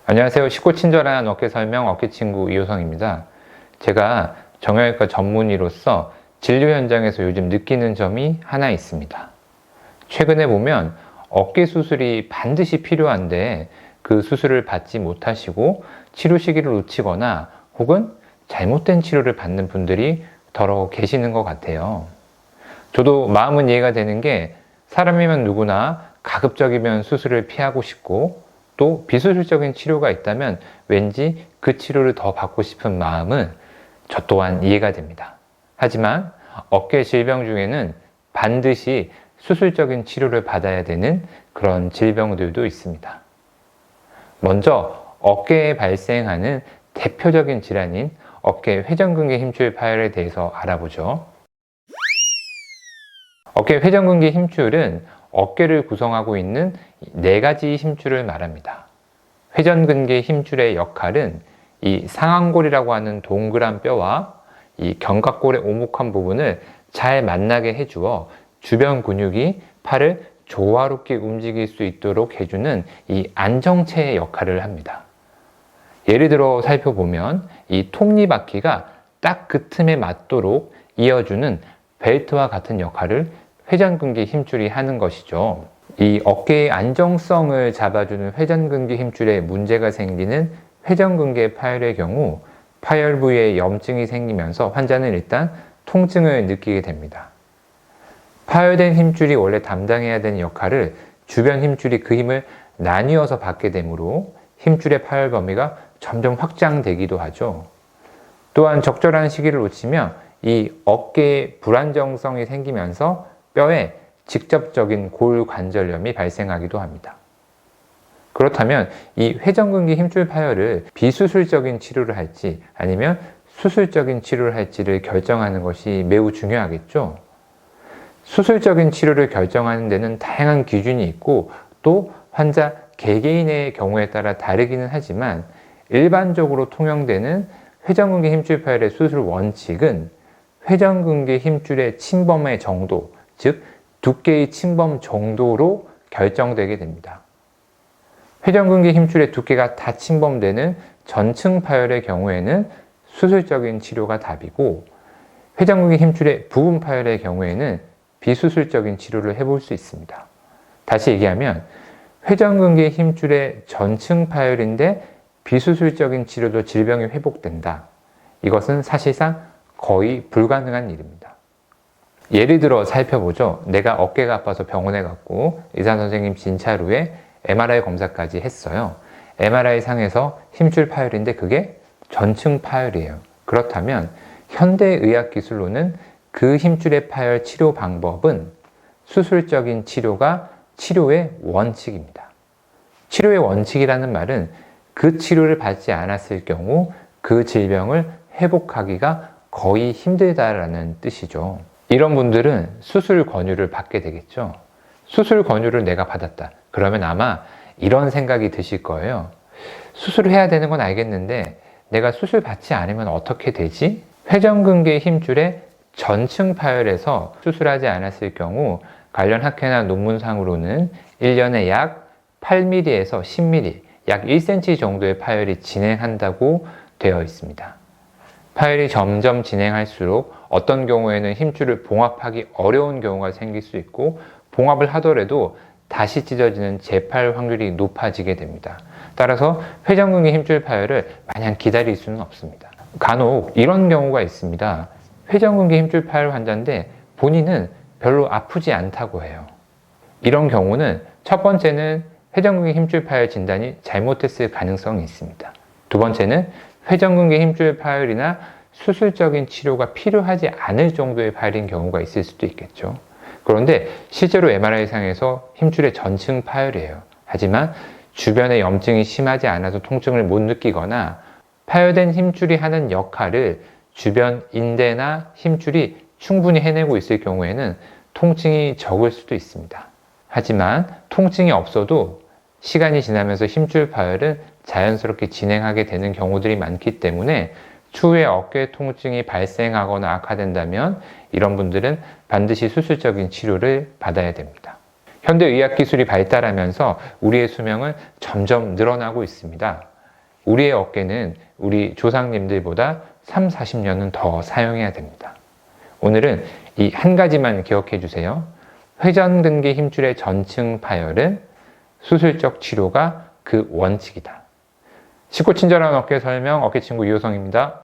안녕하세요. 쉽고 친절한 어깨 설명 어깨친구 이효성입니다. 제가 정형외과 전문의로서 진료 현장에서 요즘 느끼는 점이 하나 있습니다. 최근에 보면 어깨 수술이 반드시 필요한데 그 수술을 받지 못하시고 치료 시기를 놓치거나 혹은 잘못된 치료를 받는 분들이 더러 계시는 것 같아요. 저도 마음은 이해가 되는 게 사람이면 누구나 가급적이면 수술을 피하고 싶고 또 비수술적인 치료가 있다면 왠지 그 치료를 더 받고 싶은 마음은 저 또한 이해가 됩니다. 하지만 어깨 질병 중에는 반드시 수술적인 치료를 받아야 되는 그런 질병들도 있습니다. 먼저 어깨에 발생하는 대표적인 질환인 어깨 회전근개 힘줄 파열에 대해서 알아보죠. 어깨 회전근개 힘줄은 어깨를 구성하고 있는 네 가지 힘줄을 말합니다. 회전근개 힘줄의 역할은 이 상완골이라고 하는 동그란 뼈와 이 견갑골의 오목한 부분을 잘 만나게 해주어 주변 근육이 팔을 조화롭게 움직일 수 있도록 해주는 이 안정체의 역할을 합니다. 예를 들어 살펴보면 이 톱니바퀴가 딱 그 틈에 맞도록 이어주는 벨트와 같은 역할을 회전근개 힘줄이 하는 것이죠. 이 어깨의 안정성을 잡아주는 회전근개 힘줄에 문제가 생기는 회전근개 파열의 경우 파열 부위에 염증이 생기면서 환자는 일단 통증을 느끼게 됩니다. 파열된 힘줄이 원래 담당해야 되는 역할을 주변 힘줄이 그 힘을 나뉘어서 받게 되므로 힘줄의 파열 범위가 점점 확장되기도 하죠. 또한 적절한 시기를 놓치면 이 어깨에 불안정성이 생기면서 뼈에 직접적인 골관절염이 발생하기도 합니다. 그렇다면 이 회전근개 힘줄 파열을 비수술적인 치료를 할지 아니면 수술적인 치료를 할지를 결정하는 것이 매우 중요하겠죠. 수술적인 치료를 결정하는 데는 다양한 기준이 있고 또 환자 개개인의 경우에 따라 다르기는 하지만 일반적으로 통용되는 회전근개 힘줄 파열의 수술 원칙은 회전근개 힘줄의 침범의 정도, 즉 두께의 침범 정도로 결정되게 됩니다. 회전근개 힘줄의 두께가 다 침범되는 전층 파열의 경우에는 수술적인 치료가 답이고 회전근개 힘줄의 부분 파열의 경우에는 비수술적인 치료를 해볼 수 있습니다. 다시 얘기하면 회전근개 힘줄의 전층 파열인데 비수술적인 치료도 질병이 회복된다. 이것은 사실상 거의 불가능한 일입니다. 예를 들어 살펴보죠. 내가 어깨가 아파서 병원에 갔고 의사 선생님 진찰 후에 MRI 검사까지 했어요. MRI 상에서 힘줄 파열인데 그게 전층 파열이에요. 그렇다면 현대의학 기술로는 그 힘줄의 파열 치료 방법은 수술적인 치료가 치료의 원칙입니다. 치료의 원칙이라는 말은 그 치료를 받지 않았을 경우 그 질병을 회복하기가 거의 힘들다라는 뜻이죠. 이런 분들은 수술 권유를 받게 되겠죠. 수술 권유를 내가 받았다. 그러면 아마 이런 생각이 드실 거예요. 수술을 해야 되는 건 알겠는데 내가 수술 받지 않으면 어떻게 되지? 회전근개 힘줄의 전층 파열에서 수술하지 않았을 경우 관련 학회나 논문상으로는 1년에 약 8mm에서 10mm, 약 1cm 정도의 파열이 진행한다고 되어 있습니다. 파열이 점점 진행할수록 어떤 경우에는 힘줄을 봉합하기 어려운 경우가 생길 수 있고 봉합을 하더라도 다시 찢어지는 재파열 확률이 높아지게 됩니다. 따라서 회전근개 힘줄 파열을 마냥 기다릴 수는 없습니다. 간혹 이런 경우가 있습니다. 회전근개 힘줄 파열 환자인데 본인은 별로 아프지 않다고 해요. 이런 경우는 첫 번째는 회전근개 힘줄 파열 진단이 잘못됐을 가능성이 있습니다. 두 번째는 회전근개 힘줄 파열이나 수술적인 치료가 필요하지 않을 정도의 파열인 경우가 있을 수도 있겠죠. 그런데 실제로 MRI상에서 힘줄의 전층 파열이에요. 하지만 주변에 염증이 심하지 않아서 통증을 못 느끼거나 파열된 힘줄이 하는 역할을 주변 인대나 힘줄이 충분히 해내고 있을 경우에는 통증이 적을 수도 있습니다. 하지만 통증이 없어도 시간이 지나면서 힘줄 파열은 자연스럽게 진행하게 되는 경우들이 많기 때문에 추후에 어깨 통증이 발생하거나 악화된다면 이런 분들은 반드시 수술적인 치료를 받아야 됩니다. 현대의학 기술이 발달하면서 우리의 수명은 점점 늘어나고 있습니다. 우리의 어깨는 우리 조상님들보다 3, 40년은 더 사용해야 됩니다. 오늘은 이 한 가지만 기억해 주세요. 회전근개 힘줄의 전층 파열은 수술적 치료가 그 원칙이다. 쉽고 친절한 어깨 설명, 어깨친구 이호성입니다.